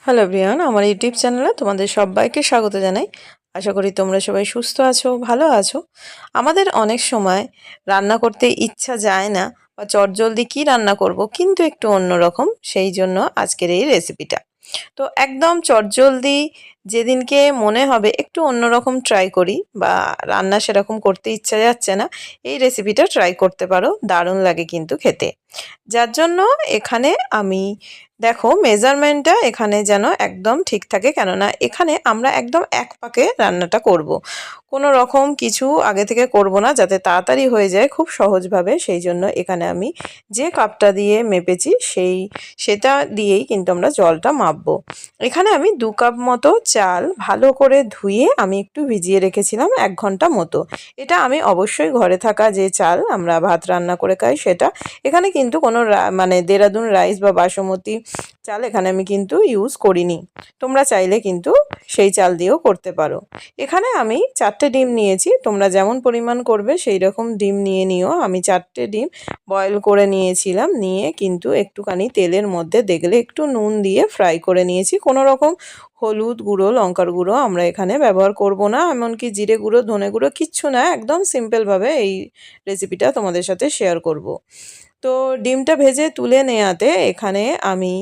Hello everyone, আমার YouTube চ্যানেলে তোমাদের সবাইকে স্বাগত জানাই। আশা করি তোমরা সবাই সুস্থ আছো, ভালো আছো। আমাদের অনেক সময় রান্না করতে ইচ্ছা যায় না বা চটজলদি কী রান্না করব, কিন্তু একটু অন্যরকম, সেই জন্য আজকের এই রেসিপিটা। তো একদম চটজলদি যেদিনকে মনে হবে একটু অন্যরকম ট্রাই করি বা রান্না সেরকম করতে ইচ্ছা যাচ্ছে না, এই রেসিপিটা ট্রাই করতে পারো, দারুণ লাগে কিন্তু খেতে। যার জন্য এখানে আমি দেখো মেজারমেন্টটা এখানে যেন একদম ঠিক থাকে, কেননা এখানে আমরা একদম এক পাকে রান্নাটা করব। কোনো রকম কিছু আগে থেকে করব না, যাতে তাড়াতাড়ি হয়ে যায় খুব সহজভাবে। সেই জন্য এখানে আমি যে কাপটা দিয়ে মেপেছি সেটা দিয়েই কিন্তু আমরা জলটা মাপবো। এখানে আমি 2 কাপ মতো চাল ভালো করে ধুয়ে আমি একটু ভিজিয়ে রেখেছিলাম 1 ঘন্টা মতো। এটা আমি অবশ্যই ঘরে থাকা যে চাল আমরা ভাত রান্না করে খাই সেটা। এখানে কিন্তু কোনো মানে দেরাদুন রাইস বা বাসমতি চাল এখানে আমি কিন্তু ইউজ করিনি। তোমরা চাইলে কিন্তু সেই চাল দিয়েও করতে পারো। এখানে আমি 4টে ডিম নিয়েছি, তোমরা যেমন পরিমাণ করবে সেই রকম ডিম নিয়ে নিও। আমি 4টে ডিম বয়েল করে নিয়েছিলাম, নিয়ে কিন্তু একটুখানি তেলের মধ্যে দেখলে একটু নুন দিয়ে ফ্রাই করে নিয়েছি। কোনো রকম হলুদ গুঁড়ো, লঙ্কার গুঁড়ো আমরা এখানে ব্যবহার করব না, এমনকি জিরে গুঁড়ো, ধনে গুঁড়ো কিচ্ছু না। একদম সিম্পলভাবে এই রেসিপিটা তোমাদের সাথে শেয়ার করব। তো ডিমটা ভেজে তুলে নেওয়াতে এখানে আমি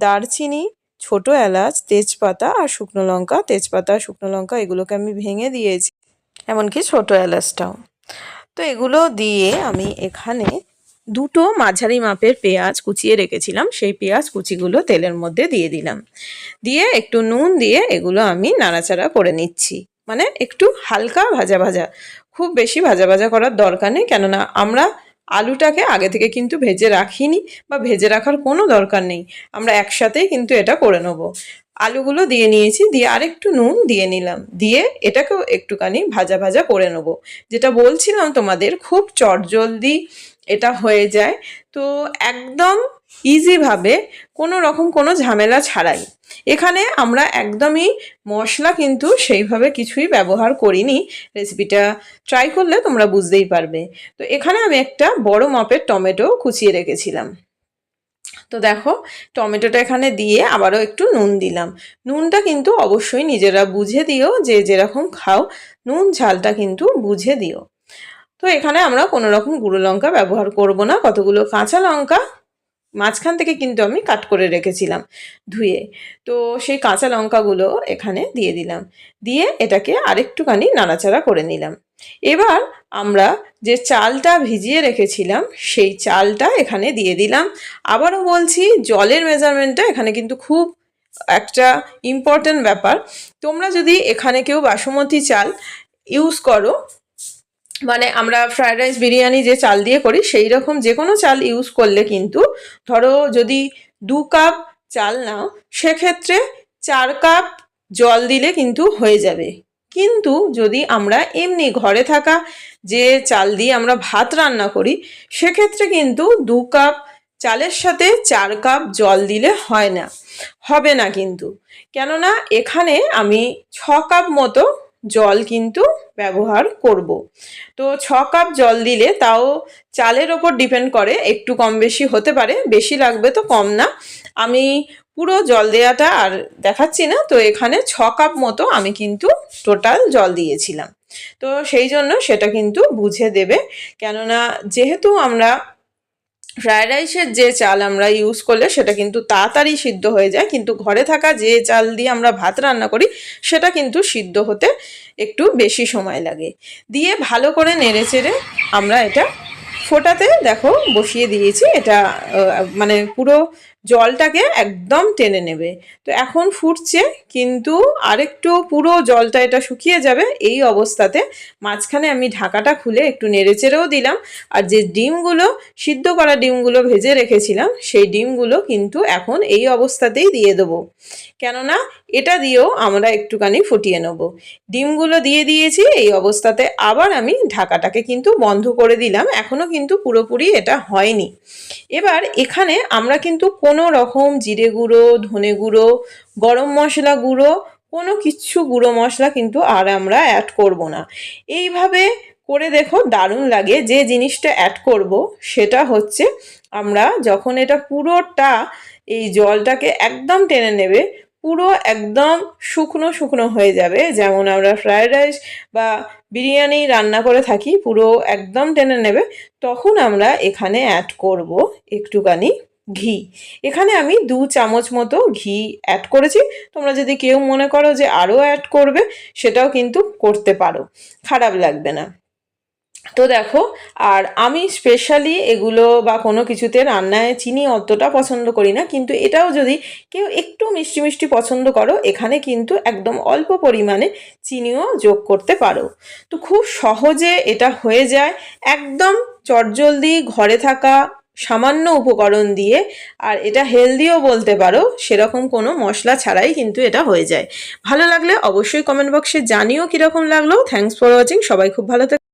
দারচিনি, ছোটো এলাচ, তেজপাতা আর শুকনো লঙ্কা, তেজপাতা শুকনো লঙ্কা এগুলোকে আমি ভেঙে দিয়েছি, এমনকি ছোটো এলাচটাও। তো এগুলো দিয়ে আমি এখানে 2টো মাঝারি মাপের পেঁয়াজ কুচিয়ে রেখেছিলাম, সেই পেঁয়াজ কুচিগুলো তেলের মধ্যে দিয়ে দিলাম। দিয়ে একটু নুন দিয়ে এগুলো আমি নাড়াচাড়া করে নিচ্ছি, মানে একটু হালকা ভাজা ভাজা, খুব বেশি ভাজা ভাজা করার দরকার নেই, কেননা আমরা আলুটাকে আগে থেকে কিন্তু ভেজে রাখিনি বা ভেজে রাখার কোনো দরকার নেই, আমরা একসাথেই কিন্তু এটা করে নেব। আলুগুলো দিয়ে নিয়েছি, দিয়ে আরেকটু নুন দিয়ে নিলাম, দিয়ে এটাকেও একটুখানি ভাজা ভাজা করে নেব। যেটা বলছিলাম তোমাদের, খুব চটজলদি এটা হয়ে যায়। তো একদম ইজিভাবে, কোনো রকম কোনো ঝামেলা ছাড়াই। এখানে আমরা একদমই মশলা কিন্তু সেইভাবে কিছুই ব্যবহার করিনি, রেসিপিটা ট্রাই করলে তোমরা বুঝতেই পারবে। তো এখানে আমি একটা বড় মাপের টমেটো কুচিয়ে রেখেছিলাম। তো দেখো টমেটোটা এখানে দিয়ে আবারও একটু নুন দিলাম। নুনটা কিন্তু অবশ্যই নিজেরা বুঝে দিও, যে যেরকম খাও নুন ঝালটা কিন্তু বুঝে দিও। তো এখানে আমরা কোনো রকম গুঁড়ো লঙ্কা ব্যবহার করব না। কতগুলো কাঁচা লঙ্কা মাঝখান থেকে কিন্তু আমি কাট করে রেখেছিলাম ধুয়ে, তো সেই কাঁচা লঙ্কাগুলো এখানে দিয়ে দিলাম, দিয়ে এটাকে আরেকটুখানি নাড়াচাড়া করে নিলাম। এবার আমরা যে চালটা ভিজিয়ে রেখেছিলাম সেই চালটা এখানে দিয়ে দিলাম। আবারও বলছি, জলের মেজারমেন্টটা এখানে কিন্তু খুব একটা ইম্পর্টেন্ট ব্যাপার। তোমরা যদি এখানে কেউ বাসমতি চাল ইউজ করো, মানে আমরা ফ্রায়েড রাইস, বিরিয়ানি যে চাল দিয়ে করি সেই রকম যে কোনো চাল ইউজ করলে কিন্তু, ধরো যদি 2 কাপ চাল নাও, সেক্ষেত্রে 4 কাপ জল দিলে কিন্তু হয়ে যাবে। কিন্তু যদি আমরা এমনি ঘরে থাকা যে চাল দিয়ে আমরা ভাত রান্না করি, সেক্ষেত্রে কিন্তু 2 কাপ চালের সাথে 4 কাপ জল দিলে হবে না কিন্তু, কেননা এখানে আমি 6 কাপ মতো জল কিন্তু ব্যবহার করব। তো 6 কাপ জল দিলে, তাও চালের ওপর ডিপেন্ড করে, একটু কম বেশি হতে পারে, বেশি লাগবে তো কম না। আমি পুরো জল দেওয়াটা আর দেখাচ্ছি না, তো এখানে 6 কাপ মতো আমি কিন্তু টোটাল জল দিয়েছিলাম। তো সেই জন্য সেটা কিন্তু বুঝে দেবে, কেননা যেহেতু আমরা ফ্রায়েড রাইসের যে চাল আমরা ইউজ করলে সেটা কিন্তু তাড়াতাড়ি সিদ্ধ হয়ে যায়, কিন্তু ঘরে থাকা যে চাল দিয়ে আমরা ভাত রান্না করি সেটা কিন্তু সিদ্ধ হতে একটু বেশি সময় লাগে। দিয়ে ভালো করে নেড়েচেড়ে আমরা এটা ফোটাতে দেখো বসিয়ে দিয়েছি। এটা মানে পুরো জলটাকে একদম টেনে নেবে। তো এখন ফুটছে, কিন্তু আরেকটু পুরো জলটা এটা শুকিয়ে যাবে। এই অবস্থাতে মাঝখানে আমি ঢাকাটা খুলে একটু নেড়েচেড়েও দিলাম, আর যে ডিমগুলো, সিদ্ধ করা ডিমগুলো ভেজে রেখেছিলাম, সেই ডিমগুলো কিন্তু এখন এই অবস্থাতেই দিয়ে দেবো, কেননা এটা দিয়েও আমরা একটুখানি ফুটিয়ে নেব। ডিমগুলো দিয়ে দিয়েছি, এই অবস্থাতে আবার আমি ঢাকাটাকে কিন্তু বন্ধ করে দিলাম, এখনও কিন্তু পুরোপুরি এটা হয়নি। এবার এখানে আমরা কিন্তু কোনো রকম জিরে গুঁড়ো, ধনে গুঁড়ো, গরম মশলা গুঁড়ো, কোনো কিচ্ছু গুঁড়ো মশলা কিন্তু আর আমরা অ্যাড করব না। এইভাবে করে দেখো দারুণ লাগে। যে জিনিসটা অ্যাড করব সেটা হচ্ছে, আমরা যখন এটা পুরোটা এই জলটাকে একদম টেনে নেবে, পুরো একদম শুকনো শুকনো হয়ে যাবে, যেমন আমরা ফ্রায়েড রাইস বা বিরিয়ানি রান্না করে থাকি পুরো একদম টেনে নেবে, তখন আমরা এখানে অ্যাড করব একটুখানি ঘি। এখানে আমি 2 চামচ মতো ঘি অ্যাড করেছি। তোমরা যদি কেউ মনে করো যে আরও অ্যাড করবে, সেটাও কিন্তু করতে পারো, খারাপ লাগবে না। তো দেখো, আর আমি স্পেশালি এগুলো বা কোনো কিছুতে রান্নায় চিনি অতটা পছন্দ করি না, কিন্তু এটাও যদি কেউ একটু মিষ্টি মিষ্টি পছন্দ করো, এখানে কিন্তু একদম অল্প পরিমাণে চিনিও যোগ করতে পারো। তো খুব সহজে এটা হয়ে যায়, একদম চটজলদি ঘরে থাকা সামান্য উপকরণ দিয়ে, আর এটা হেলদিও বলতে পারো, সেরকম কোনো মশলা ছাড়াই কিন্তু এটা হয়ে যায়। ভালো লাগলে অবশ্যই কমেন্ট বক্সে জানিও কীরকম লাগলো। থ্যাঙ্কস ফর ওয়াচিং, সবাই খুব ভালো থেকো।